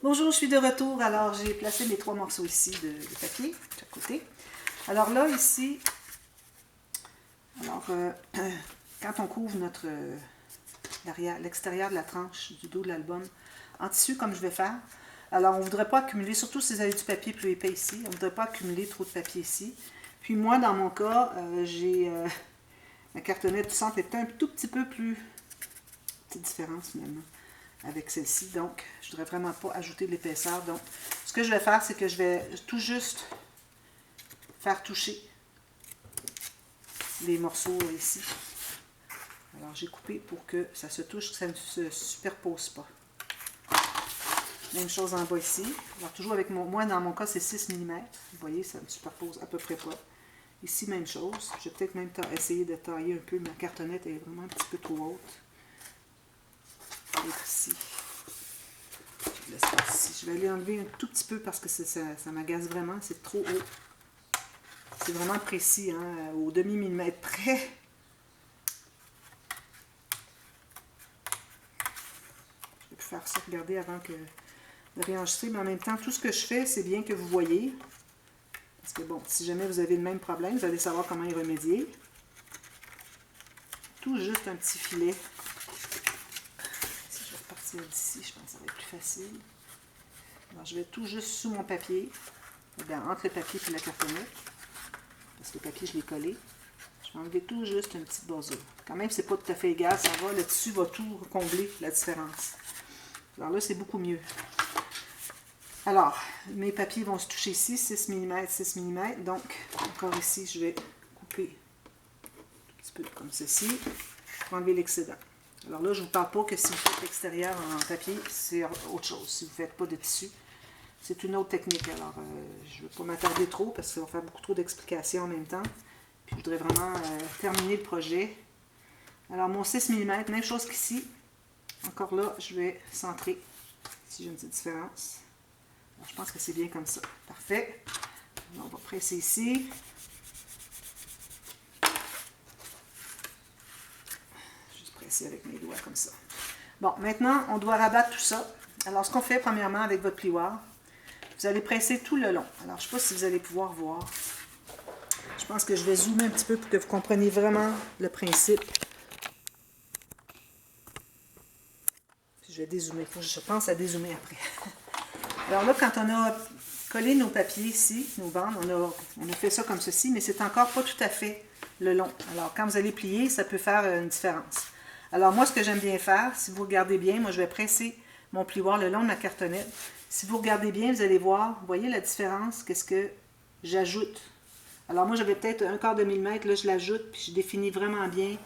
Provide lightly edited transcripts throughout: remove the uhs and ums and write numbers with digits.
Bonjour, je suis de retour. Alors, j'ai placé mes 3 morceaux ici de papier, de chaque côté. Alors là, ici, quand on couvre l'extérieur de la tranche du dos de l'album en tissu, comme je vais faire, alors on ne voudrait pas accumuler, surtout si vous avez du papier plus épais ici, on ne voudrait pas accumuler trop de papier ici. Puis moi, dans mon cas, ma cartonnette du centre est un tout petit peu plus... Petite différence finalement avec celle-ci, donc je ne voudrais vraiment pas ajouter de l'épaisseur. Donc, ce que je vais faire, c'est que je vais tout juste faire toucher les morceaux ici. Alors, j'ai coupé pour que ça se touche, que ça ne se superpose pas. Même chose en bas ici. Alors, toujours avec moi, dans mon cas, c'est 6 mm. Vous voyez, ça ne superpose à peu près pas. Ici, même chose. Je vais peut-être même essayer de tailler un peu. Ma cartonnette est vraiment un petit peu trop haute. Et ici. Je vais aller enlever un tout petit peu parce que ça m'agace vraiment. C'est trop haut. C'est vraiment précis, hein, au demi-millimètre près. Je vais faire ça, regarder avant de réenregistrer. Mais en même temps, tout ce que je fais, c'est bien que vous voyez. Parce que bon, si jamais vous avez le même problème, vous allez savoir comment y remédier. Tout juste un petit filet. Si je vais repartir d'ici, je pense que ça va être plus facile. Alors, je vais tout juste sous mon papier, bien, entre le papier et la cartonnette, parce que le papier, je l'ai collé. Je vais enlever tout juste une petite bordure. Quand même, c'est pas tout à fait égal, ça va, le tissu va tout combler la différence. Alors là, c'est beaucoup mieux. Alors, mes papiers vont se toucher ici, 6 mm, 6 mm. Donc, encore ici, je vais couper un petit peu comme ceci pour enlever l'excédent. Alors là, je ne vous parle pas que si vous faites l'extérieur en papier, c'est autre chose. Si vous ne faites pas de tissu, c'est une autre technique. Alors, je ne vais pas m'attarder trop parce que ça va faire beaucoup trop d'explications en même temps. Puis, je voudrais vraiment terminer le projet. Alors, mon 6 mm, même chose qu'ici. Encore là, je vais centrer. Si j'ai une petite différence. Alors, je pense que c'est bien comme ça. Parfait. Alors, on va presser ici. Avec mes doigts comme ça. Bon, maintenant, on doit rabattre tout ça. Alors, ce qu'on fait premièrement avec votre plioir, vous allez presser tout le long. Alors, je ne sais pas si vous allez pouvoir voir. Je pense que je vais zoomer un petit peu pour que vous compreniez vraiment le principe. Je vais dézoomer. Je pense à dézoomer après. Alors là, quand on a collé nos papiers ici, nos bandes, on a fait ça comme ceci, mais c'est encore pas tout à fait le long. Alors, quand vous allez plier, ça peut faire une différence. Alors, moi, ce que j'aime bien faire, si vous regardez bien, moi, je vais presser mon plioir le long de ma cartonnette. Si vous regardez bien, vous allez voir, vous voyez la différence, qu'est-ce que j'ajoute. Alors, moi, j'avais peut-être un quart de millimètre, là, je l'ajoute, puis je définis vraiment bien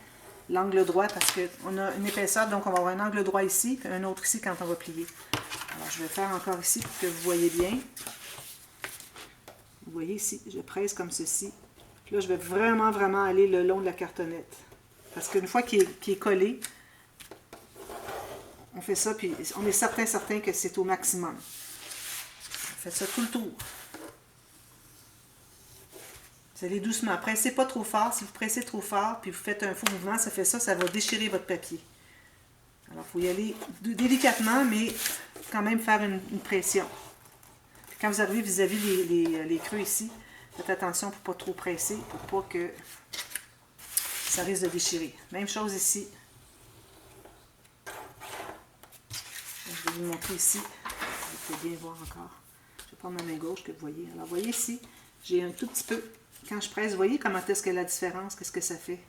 l'angle droit, parce qu'on a une épaisseur, donc on va avoir un angle droit ici, puis un autre ici quand on va plier. Alors, je vais faire encore ici pour que vous voyez bien. Vous voyez ici, je presse comme ceci. Puis là, je vais vraiment, vraiment aller le long de la cartonnette. Parce qu'une fois qu'il est collé, on fait ça, puis on est certain que c'est au maximum. On fait ça tout le tour. Vous allez doucement. Pressez pas trop fort. Si vous pressez trop fort, puis vous faites un faux mouvement, ça fait ça, ça va déchirer votre papier. Alors, il faut y aller délicatement, mais quand même faire une pression. Puis quand vous arrivez vis-à-vis les creux ici, faites attention pour ne pas trop presser, pour pas que ça risque de déchirer. Même chose ici. Je vais vous montrer ici. Vous pouvez bien voir encore. Je vais prendre ma main gauche que vous voyez. Alors, vous voyez ici, j'ai un tout petit peu. Quand je presse, vous voyez comment est-ce que la différence, qu'est-ce que ça fait?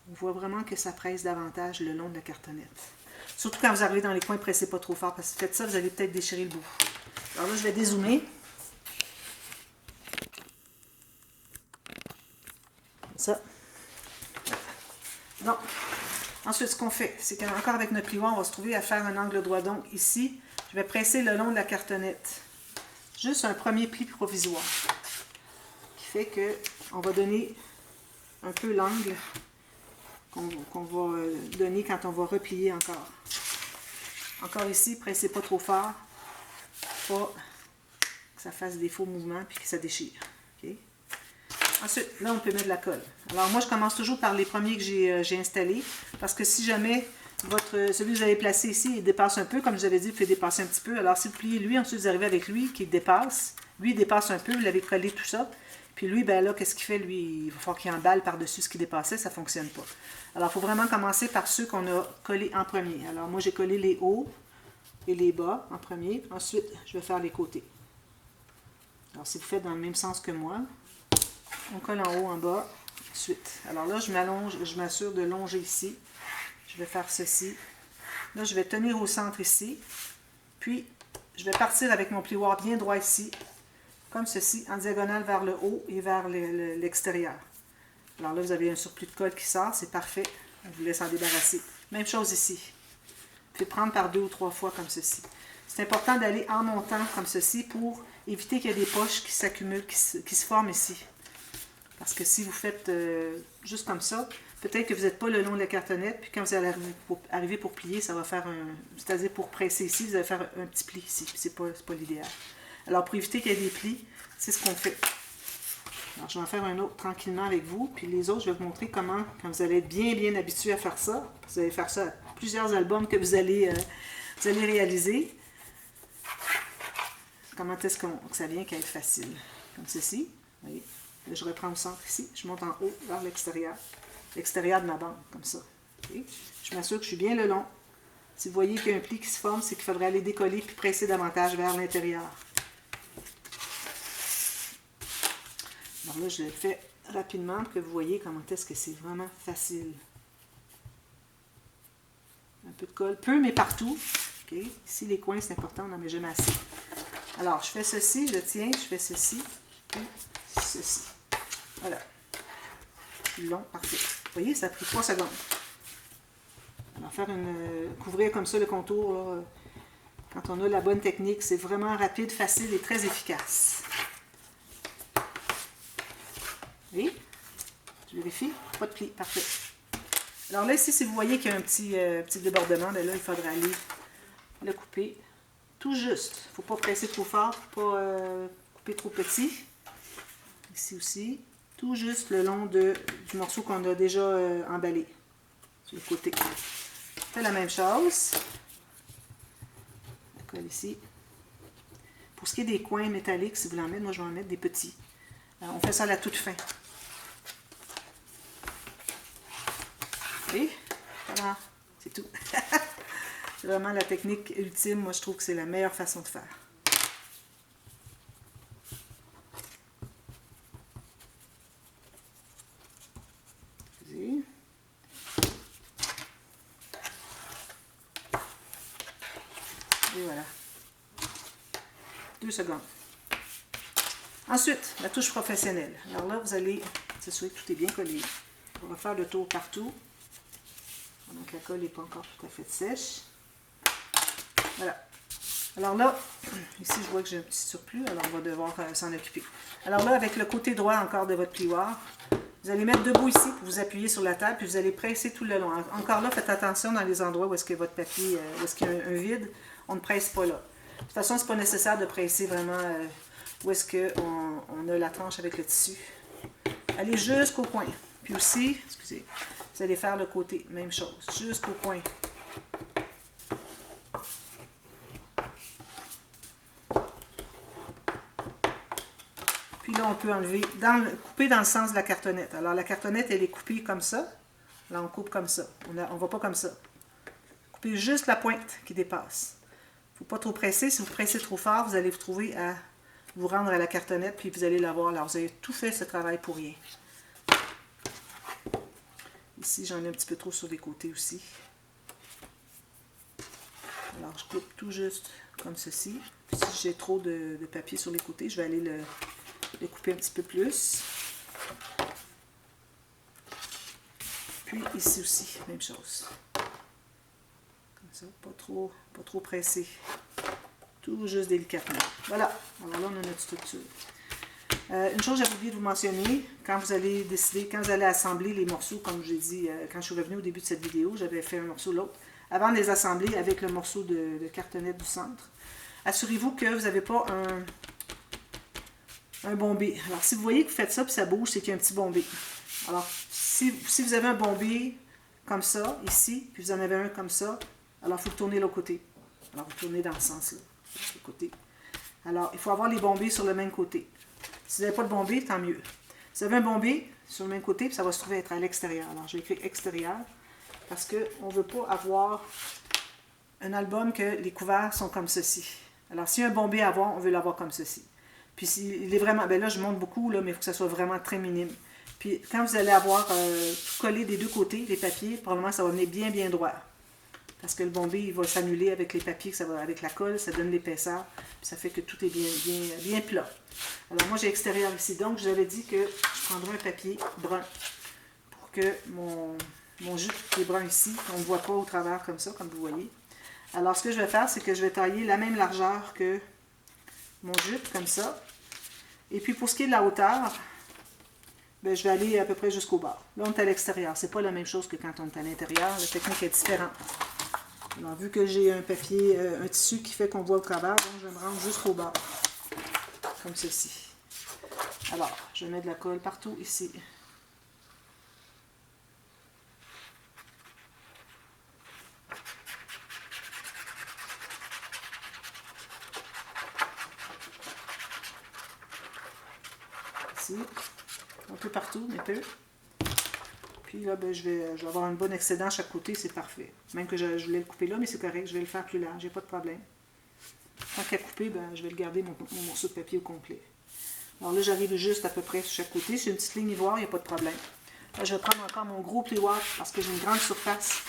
On voit vraiment que ça presse davantage le long de la cartonnette. Surtout quand vous arrivez dans les coins, pressez pas trop fort, parce que faites ça, vous allez peut-être déchirer le bout. Alors là, je vais dézoomer. Comme ça. Donc, ensuite, ce qu'on fait, c'est qu'encore avec notre plioir, on va se trouver à faire un angle droit. Donc, ici, je vais presser le long de la cartonnette. Juste un premier pli provisoire. Qui fait qu'on va donner un peu l'angle qu'on va donner quand on va replier encore. Encore ici, pressez pas trop fort. Pas que ça fasse des faux mouvements puis que ça déchire. Okay? Ensuite, là, on peut mettre de la colle. Alors, moi, je commence toujours par les premiers que j'ai installés. Parce que si jamais celui que vous avez placé ici, il dépasse un peu, comme je vous avais dit, il peut dépasser un petit peu. Alors, si vous pliez lui, ensuite vous arrivez avec lui qui dépasse. Lui, il dépasse un peu, vous l'avez collé tout ça. Puis lui, ben là, qu'est-ce qu'il fait? Lui, il va falloir qu'il emballe par-dessus ce qui dépassait, ça ne fonctionne pas. Alors, il faut vraiment commencer par ceux qu'on a collés en premier. Alors, moi, j'ai collé les hauts et les bas en premier. Ensuite, je vais faire les côtés. Alors, si vous faites dans le même sens que moi, on colle en haut, en bas, ensuite. Alors là, je m'allonge, je m'assure de longer ici. Je vais faire ceci. Là, je vais tenir au centre ici. Puis, je vais partir avec mon plioir bien droit ici, comme ceci, en diagonale vers le haut et vers l'extérieur. Alors là, vous avez un surplus de colle qui sort, c'est parfait. On vous laisse en débarrasser. Même chose ici. Puis prendre par 2 ou 3 fois comme ceci. C'est important d'aller en montant comme ceci pour éviter qu'il y ait des poches qui s'accumulent, qui se forment ici. Parce que si vous faites juste comme ça, peut-être que vous n'êtes pas le long de la cartonnette, puis quand vous allez arriver pour plier, ça va faire un... C'est-à-dire pour presser ici, vous allez faire un petit pli ici, puis c'est pas l'idéal. Alors pour éviter qu'il y ait des plis, c'est ce qu'on fait. Alors je vais en faire un autre tranquillement avec vous, puis les autres, je vais vous montrer comment, quand vous allez être bien habitué à faire ça, vous allez faire ça à plusieurs albums que vous allez réaliser, comment est-ce que ça vient qu'à être facile. Comme ceci, vous voyez. Là, je reprends au centre ici, je monte en haut vers l'extérieur de ma bande, comme ça. Okay. Je m'assure que je suis bien le long. Si vous voyez qu'il y a un pli qui se forme, c'est qu'il faudrait aller décoller puis presser davantage vers l'intérieur. Alors là, je le fais rapidement pour que vous voyez comment est-ce que c'est vraiment facile. Un peu de colle, peu mais partout. Okay. Ici, les coins, c'est important, on n'en met jamais assez. Alors, je fais ceci, je tiens, je fais ceci, puis ceci. Voilà. Long, parfait. Vous voyez, ça a pris 3 secondes. Alors, couvrir comme ça le contour, là, quand on a la bonne technique, c'est vraiment rapide, facile et très efficace. Vous voyez? Je vérifie. Pas de pli. Parfait. Alors là, ici, si vous voyez qu'il y a un petit débordement, bien là, il faudra aller le couper tout juste. Il ne faut pas presser trop fort, pas couper trop petit. Ici aussi. Tout juste le long du morceau qu'on a déjà emballé. Sur le côté. On fait la même chose. Je colle ici. Pour ce qui est des coins métalliques, si vous voulez en mettre, moi je vais en mettre des petits. Alors, on fait ça à la toute fin. Et voilà, c'est tout. C'est vraiment la technique ultime. Moi, je trouve que c'est la meilleure façon de faire. Et voilà. 2 secondes. Ensuite, la touche professionnelle. Alors là, vous allez s'assurer que tout est bien collé. On va faire le tour partout. Donc la colle n'est pas encore tout à fait sèche. Voilà. Alors là, ici je vois que j'ai un petit surplus, alors on va devoir s'en occuper. Alors là, avec le côté droit encore de votre plioir, vous allez mettre debout ici pour vous appuyer sur la table, puis vous allez presser tout le long. Encore là, faites attention dans les endroits où est-ce que votre papier, où est-ce qu'il y a un vide, on ne presse pas là. De toute façon, ce n'est pas nécessaire de presser vraiment où est-ce qu'on a la tranche avec le tissu. Allez jusqu'au coin. Puis aussi, excusez, vous allez faire le côté, même chose, jusqu'au coin. Puis là, on peut enlever, couper dans le sens de la cartonnette. Alors, la cartonnette, elle est coupée comme ça. Là, on coupe comme ça. On ne va pas comme ça. Coupez juste la pointe qui dépasse. Il ne faut pas trop presser. Si vous pressez trop fort, vous allez vous trouver à vous rendre à la cartonnette, puis vous allez l'avoir. Alors, vous avez tout fait ce travail pour rien. Ici, j'en ai un petit peu trop sur les côtés aussi. Alors, je coupe tout juste comme ceci. Puis, si j'ai trop de papier sur les côtés, je vais aller le couper un petit peu plus. Puis, ici aussi, même chose. Comme ça, pas trop pressé. Tout juste délicatement. Voilà. Alors là, on a notre structure. Une chose, j'avais oublié de vous mentionner, quand vous allez assembler les morceaux, comme j'ai dit, quand je suis revenue au début de cette vidéo, j'avais fait un morceau l'autre, avant de les assembler avec le morceau de cartonnette du centre, assurez-vous que vous n'avez pas un bombé. Alors, si vous voyez que vous faites ça, puis ça bouge, c'est qu'il y a un petit bombé. Alors, si vous avez un bombé, comme ça, ici, puis vous en avez un comme ça, alors il faut le tourner de l'autre côté. Alors vous tournez dans ce sens-là, de l'autre côté. Alors, il faut avoir les bombées sur le même côté. Si vous n'avez pas de bombée, tant mieux. Si vous avez un bombé sur le même côté, puis ça va se trouver être à l'extérieur. Alors, j'ai écrit extérieur, parce qu'on ne veut pas avoir un album que les couverts sont comme ceci. Alors, s'il y a un bombé à avoir, on veut l'avoir comme ceci. Puis, il est vraiment... Bien là, je monte beaucoup, là, mais il faut que ça soit vraiment très minime. Puis, quand vous allez avoir tout collé des deux côtés, les papiers, probablement, ça va venir bien, bien droit. Parce que le bombé, il va s'annuler avec les papiers, avec la colle, ça donne l'épaisseur, puis ça fait que tout est bien plat. Alors, moi, j'ai extérieur ici. Donc, je vous avais dit que je prendrai un papier brun pour que mon jute qui est brun ici, on ne voit pas au travers comme ça, comme vous voyez. Alors, ce que je vais faire, c'est que je vais tailler la même largeur que mon jute, comme ça. Et puis, pour ce qui est de la hauteur, bien, je vais aller à peu près jusqu'au bas. Là, on est à l'extérieur. C'est pas la même chose que quand on est à l'intérieur. La technique est différente. Alors, vu que j'ai un papier, un tissu qui fait qu'on voit au travers, donc je vais me rendre jusqu'au bas. Comme ceci. Alors, je vais mettre de la colle partout ici. Ici. Un peu partout, mais peu. Puis là, ben, je vais avoir un bon excédent à chaque côté, c'est parfait. Même que je voulais le couper là, mais c'est correct, je vais le faire plus large, j'ai pas de problème. Tant qu'à couper, ben, je vais le garder mon morceau de papier au complet. Alors là, j'arrive juste à peu près sur chaque côté. C'est une petite ligne ivoire, il n'y a pas de problème. Là, je vais prendre encore mon gros pliwart parce que j'ai une grande surface,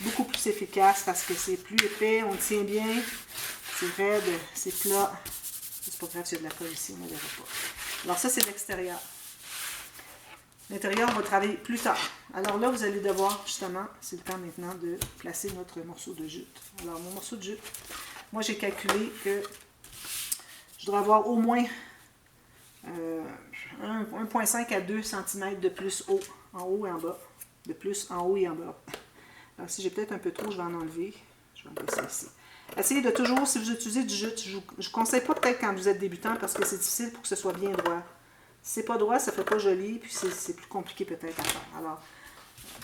beaucoup plus efficace parce que c'est plus épais, on le tient bien, c'est raide, c'est plat. C'est pas grave s'il y a de la colle ici, on ne verra pas. Alors ça, c'est l'extérieur. L'intérieur, on va travailler plus tard. Alors là, vous allez devoir, justement, c'est le temps maintenant de placer notre morceau de jute. Alors, mon morceau de jute, moi, j'ai calculé que je dois avoir au moins 1,5 à 2 cm de plus haut, en haut et en bas. De plus en haut et en bas. Alors, si j'ai peut-être un peu trop, je vais en enlever. Je vais enlever ça ici. Essayez de toujours, si vous utilisez du jute, je ne conseille pas peut-être quand vous êtes débutant parce que c'est difficile pour que ce soit bien droit. Si c'est pas droit, ça ne fait pas joli, puis c'est plus compliqué peut-être à faire. Alors,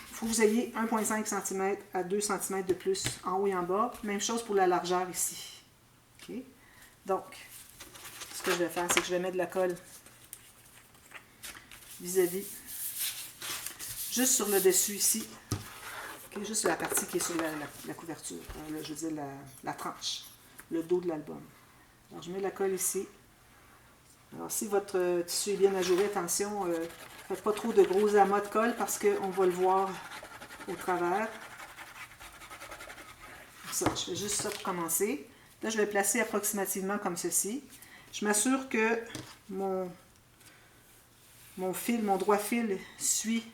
il faut que vous ayez 1,5 cm à 2 cm de plus en haut et en bas. Même chose pour la largeur ici. Okay? Donc, ce que je vais faire, c'est que je vais mettre de la colle vis-à-vis, juste sur le dessus ici. Okay? Juste la partie qui est sur la couverture, je veux dire la tranche, le dos de l'album. Alors, je mets la colle ici. Alors, si votre tissu est bien ajouré, attention, ne faites pas trop de gros amas de colle parce qu'on va le voir au travers. Ça, je fais juste ça pour commencer. Là, je vais placer approximativement comme ceci. Je m'assure que mon droit fil suit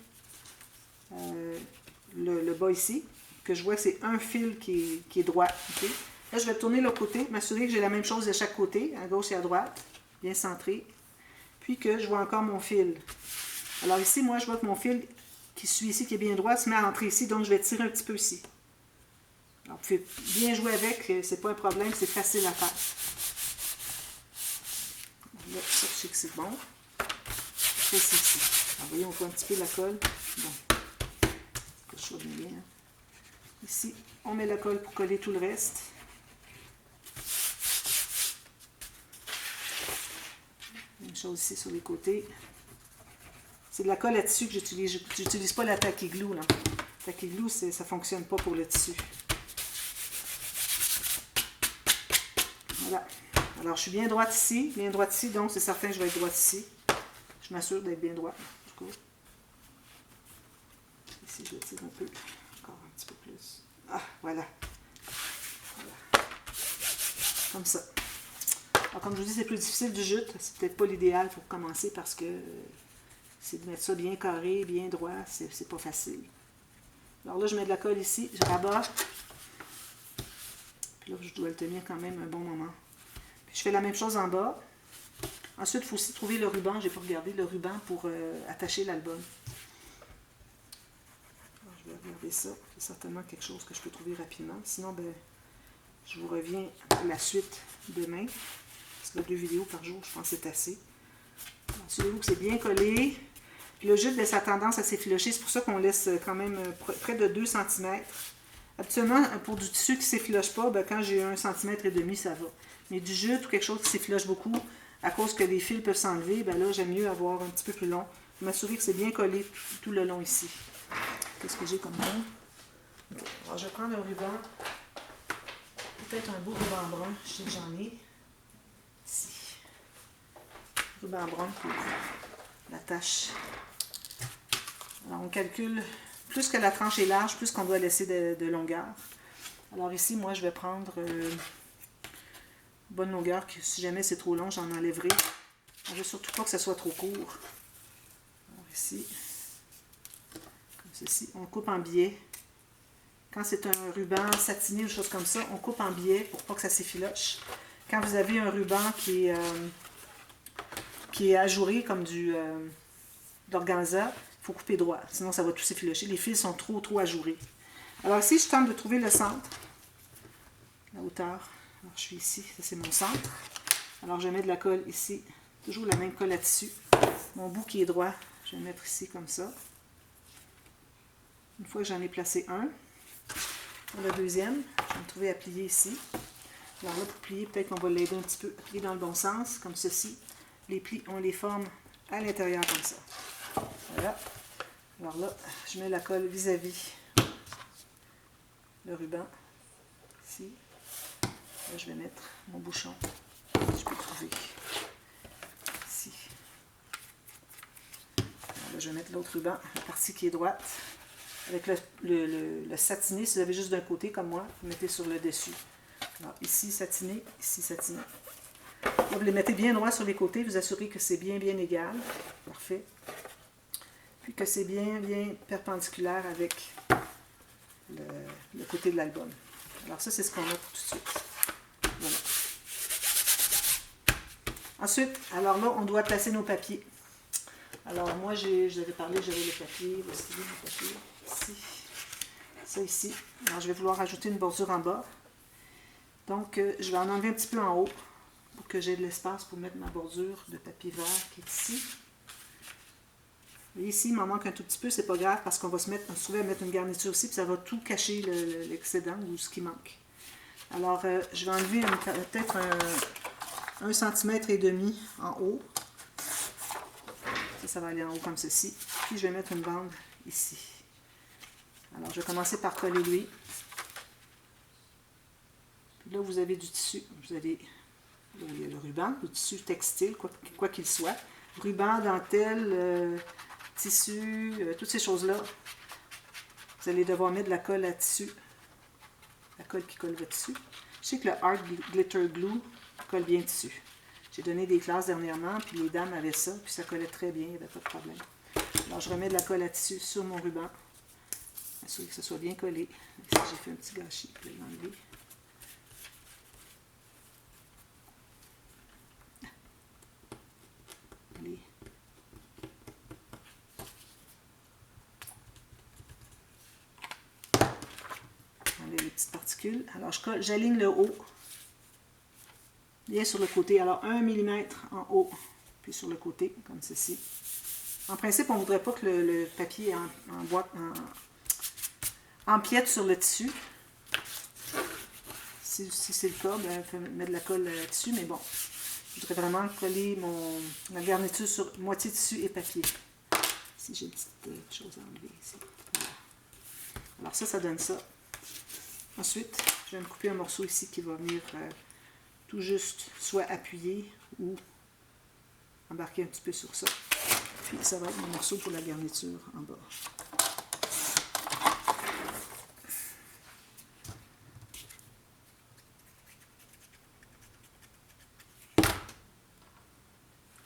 le bas ici, que je vois que c'est un fil qui est droit. Okay? Là, je vais tourner l'autre côté, m'assurer que j'ai la même chose de chaque côté, à gauche et à droite. Bien centré, puis que je vois encore mon fil. Alors ici, moi, je vois que mon fil qui suit ici, qui est bien droit, se met à entrer ici, donc je vais tirer un petit peu ici. Alors, vous pouvez bien jouer avec, c'est pas un problème, c'est facile à faire. Là, ça, je sais que c'est bon. C'est ici. Alors, voyez, on voit un petit peu la colle. Bon, que je sois bien. Ici, on met la colle pour coller tout le reste. Même chose ici sur les côtés. C'est de la colle à tissu que j'utilise. Je n'utilise pas la tacky glue. La tacky glue, ça ne fonctionne pas pour le tissu. Voilà. Alors, je suis bien droite ici, donc c'est certain que je vais être droite ici. Je m'assure d'être bien droite. Du coup. Ici, je tire un peu. Encore un petit peu plus. Ah, voilà. Comme ça. Alors, comme je vous dis, c'est plus difficile du jute. C'est peut-être pas l'idéal pour commencer parce que c'est de mettre ça bien carré, bien droit. C'est pas facile. Alors là, je mets de la colle ici. Je rabats. Puis là, je dois le tenir quand même un bon moment. Puis je fais la même chose en bas. Ensuite, il faut aussi trouver le ruban. J'ai pas regardé le ruban pour attacher l'album. Je vais regarder ça. C'est certainement quelque chose que je peux trouver rapidement. Sinon, ben, je vous reviens pour la suite demain. Parce que 2 vidéos par jour, je pense que c'est assez. Assurez-vous que c'est bien collé. Puis le jute, ça a tendance à s'effilocher. C'est pour ça qu'on laisse quand même près de 2 cm. Habituellement, pour du tissu qui ne s'effiloche pas, ben, quand j'ai 1,5 cm, ça va. Mais du jute ou quelque chose qui s'effiloche beaucoup, à cause que les fils peuvent s'enlever, ben là, j'aime mieux avoir un petit peu plus long. M'assurer que c'est bien collé tout le long ici. Qu'est-ce que j'ai comme long? Okay. Alors, je vais prendre un ruban. Peut-être un beau ruban brun. Je sais que j'en ai. Ici. Ruban brun pour la tâche. Alors, on calcule, plus que la tranche est large, plus qu'on doit laisser de longueur. Alors ici, moi, je vais prendre bonne longueur, que si jamais c'est trop long, j'en enlèverai. Je ne veux surtout pas que ce soit trop court. Alors ici, comme ceci, on coupe en biais. Quand c'est un ruban satiné ou chose comme ça, on coupe en biais pour pas que ça s'effiloche. Quand vous avez un ruban qui est ajouré comme d'organza, il faut couper droit, sinon ça va tout s'effilocher. Les fils sont trop ajourés. Alors ici, je tente de trouver le centre, la hauteur. Alors je suis ici, ça c'est mon centre. Alors je mets de la colle ici, toujours la même colle à tissu. Mon bout qui est droit, je vais le mettre ici comme ça. Une fois que j'en ai placé un, pour le deuxième, je vais me trouver à plier ici. Alors là, pour plier, peut-être qu'on va l'aider un petit peu à plier dans le bon sens, comme ceci. Les plis, on les forme à l'intérieur comme ça. Voilà. Alors là, je mets la colle vis-à-vis le ruban. Ici. Là, je vais mettre mon bouchon. Je peux trouver ici. Alors là, je vais mettre l'autre ruban, la partie qui est droite. Avec le satiné, si vous avez juste d'un côté comme moi, vous mettez sur le dessus. Alors ici satiné, ici satiné. Là, vous les mettez bien droit sur les côtés, vous assurez que c'est bien égal. Parfait. Puis que c'est bien perpendiculaire avec le côté de l'album. Alors ça, c'est ce qu'on a pour tout de suite. Voilà. Ensuite, alors là, on doit placer nos papiers. Alors moi, je vous avais parlé, j'avais le papier. Où est-ce qu'il est, le papier? Ici. Ça ici. Alors je vais vouloir ajouter une bordure en bas. Donc, je vais en enlever un petit peu en haut pour que j'ai de l'espace pour mettre ma bordure de papier vert qui est ici. Et ici, il m'en manque un tout petit peu, c'est pas grave parce qu'on va se trouver à mettre une garniture aussi, puis ça va tout cacher l'excédent ou ce qui manque. Alors, je vais enlever peut-être 1,5 cm en haut. Ça va aller en haut comme ceci. Puis, je vais mettre une bande ici. Alors, je vais commencer par coller lui. Puis là, vous avez du tissu. Vous avez le ruban, le tissu textile, quoi qu'il soit. Ruban, dentelle, tissu, toutes ces choses-là. Vous allez devoir mettre de la colle à tissu. La colle qui colle votre tissu. Je sais que le Art Glitter Glue colle bien tissu. J'ai donné des classes dernièrement, puis les dames avaient ça, puis ça collait très bien, il n'y avait pas de problème. Alors, je remets de la colle à tissu sur mon ruban. Assurer que ce soit bien collé. Ici, j'ai fait un petit gâchis, je vais l'enlever. Allez. Enlever les petites particules. Alors, j'aligne le haut. Bien sur le côté. Alors, 1 mm en haut, puis sur le côté, comme ceci. En principe, on ne voudrait pas que le papier empiète sur le tissu. Si c'est le cas, ben, on peut mettre de la colle là-dessus, mais bon, je voudrais vraiment coller la garniture sur moitié tissu et papier. Ici, j'ai une petite chose à enlever ici. Voilà. Alors ça donne ça. Ensuite, je vais me couper un morceau ici qui va venir tout juste soit appuyer ou embarquer un petit peu sur ça. Puis ça va être mon morceau pour la garniture en bas.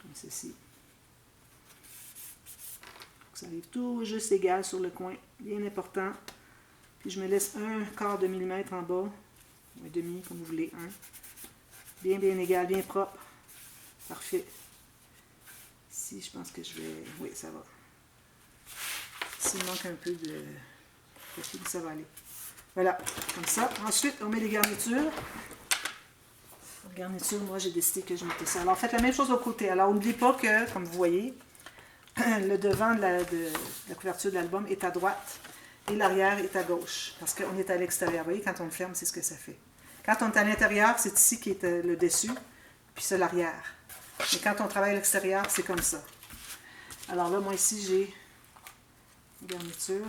Comme ceci. Ça arrive tout juste égal sur le coin, bien important. Puis je me laisse 1/4 de millimètre en bas, un demi comme vous voulez, un. Bien égal, bien propre. Parfait. Ici, je pense que je vais... Oui, ça va. S'il manque un peu de papier, ça va aller. Voilà, comme ça. Ensuite, on met les garnitures. Pour garniture, moi, j'ai décidé que je mettais ça. Alors, faites la même chose au côté. Alors, n'oubliez pas que, comme vous voyez, le devant de la couverture de l'album est à droite et l'arrière est à gauche, parce qu'on est à l'extérieur. Vous voyez, quand on le ferme, c'est ce que ça fait. Quand on est à l'intérieur, c'est ici qui est le dessus, puis c'est l'arrière. Mais quand on travaille à l'extérieur, c'est comme ça. Alors là, moi ici, j'ai une garniture.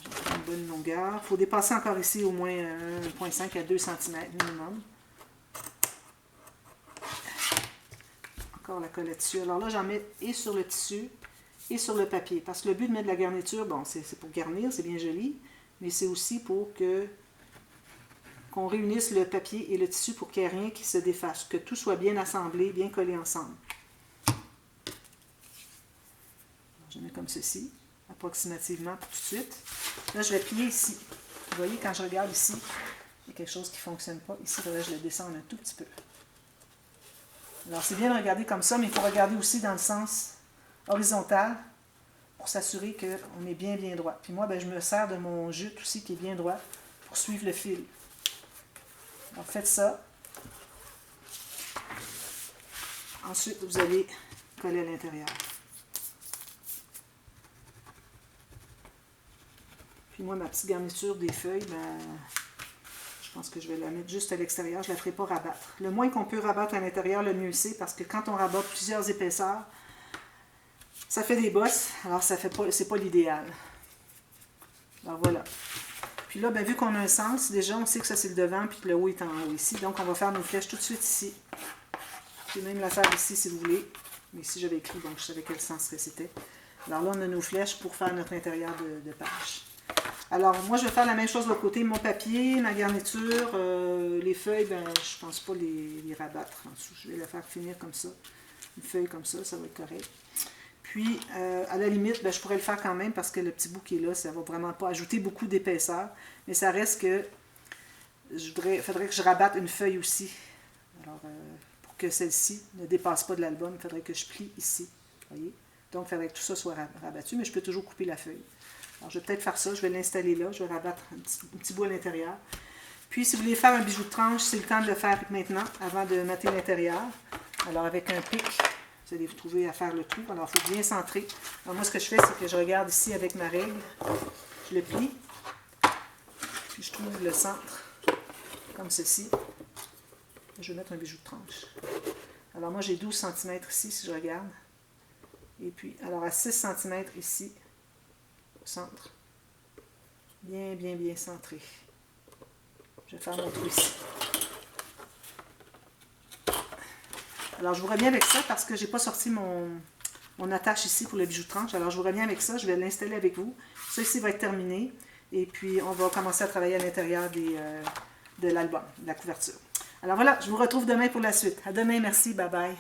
J'ai une bonne longueur. Il faut dépasser encore ici au moins 1,5 à 2 cm minimum. Encore la collette dessus. Alors là, j'en mets et sur le tissu et sur le papier. Parce que le but de mettre de la garniture, bon, c'est pour garnir, c'est bien joli, mais c'est aussi pour qu'on réunisse le papier et le tissu pour qu'il n'y ait rien qui se défasse, que tout soit bien assemblé, bien collé ensemble. Je mets comme ceci, approximativement pour tout de suite. Là, je vais plier ici. Vous voyez, quand je regarde ici, il y a quelque chose qui ne fonctionne pas. Ici, il faudrait que je le descende un tout petit peu. Alors, c'est bien de regarder comme ça, mais il faut regarder aussi dans le sens horizontal pour s'assurer qu'on est bien droit. Puis moi, ben, je me sers de mon jute aussi qui est bien droit pour suivre le fil. Alors, faites ça. Ensuite, vous allez coller à l'intérieur. Puis moi, ma petite garniture des feuilles, ben, je pense que je vais la mettre juste à l'extérieur. Je ne la ferai pas rabattre. Le moins qu'on peut rabattre à l'intérieur, le mieux c'est, parce que quand on rabat plusieurs épaisseurs, ça fait des bosses. Alors, c'est pas l'idéal. Alors, voilà. Puis là, ben, vu qu'on a un sens, déjà, on sait que ça, c'est le devant, puis que le haut est en haut ici. Donc, on va faire nos flèches tout de suite ici. Je vais même la faire ici, si vous voulez. Mais ici, j'avais écrit, donc je savais quel sens que c'était. Alors là, on a nos flèches pour faire notre intérieur de page. Alors, moi, je vais faire la même chose de l'autre côté. Mon papier, ma garniture, les feuilles, ben, je ne pense pas les rabattre en dessous. Je vais la faire finir comme ça. Une feuille comme ça va être correct. Puis, à la limite, ben, je pourrais le faire quand même parce que le petit bout qui est là, ça ne va vraiment pas ajouter beaucoup d'épaisseur. Mais ça reste que il faudrait que je rabatte une feuille aussi. Alors, pour que celle-ci ne dépasse pas de l'album, il faudrait que je plie ici. Voyez? Donc, il faudrait que tout ça soit rabattu, mais je peux toujours couper la feuille. Alors, je vais peut-être faire ça. Je vais l'installer là. Je vais rabattre un petit bout à l'intérieur. Puis, si vous voulez faire un bijou de tranche, c'est le temps de le faire maintenant, avant de mater l'intérieur. Alors, avec un pic, vous allez vous trouver à faire le trou. Alors, il faut bien centrer. Alors, moi, ce que je fais, c'est que je regarde ici avec ma règle. Je le plie. Puis, je trouve le centre, comme ceci. Je vais mettre un bijou de tranche. Alors, moi, j'ai 12 cm ici, si je regarde. Et puis, alors, à 6 cm ici, au centre. Bien centré. Je vais faire mon trou ici. Alors, je vous reviens avec ça parce que je n'ai pas sorti mon attache ici pour le bijou de tranche. Alors, je vous reviens avec ça. Je vais l'installer avec vous. Ça ici va être terminé. Et puis, on va commencer à travailler à l'intérieur de l'album, de la couverture. Alors voilà, je vous retrouve demain pour la suite. À demain, merci, bye bye.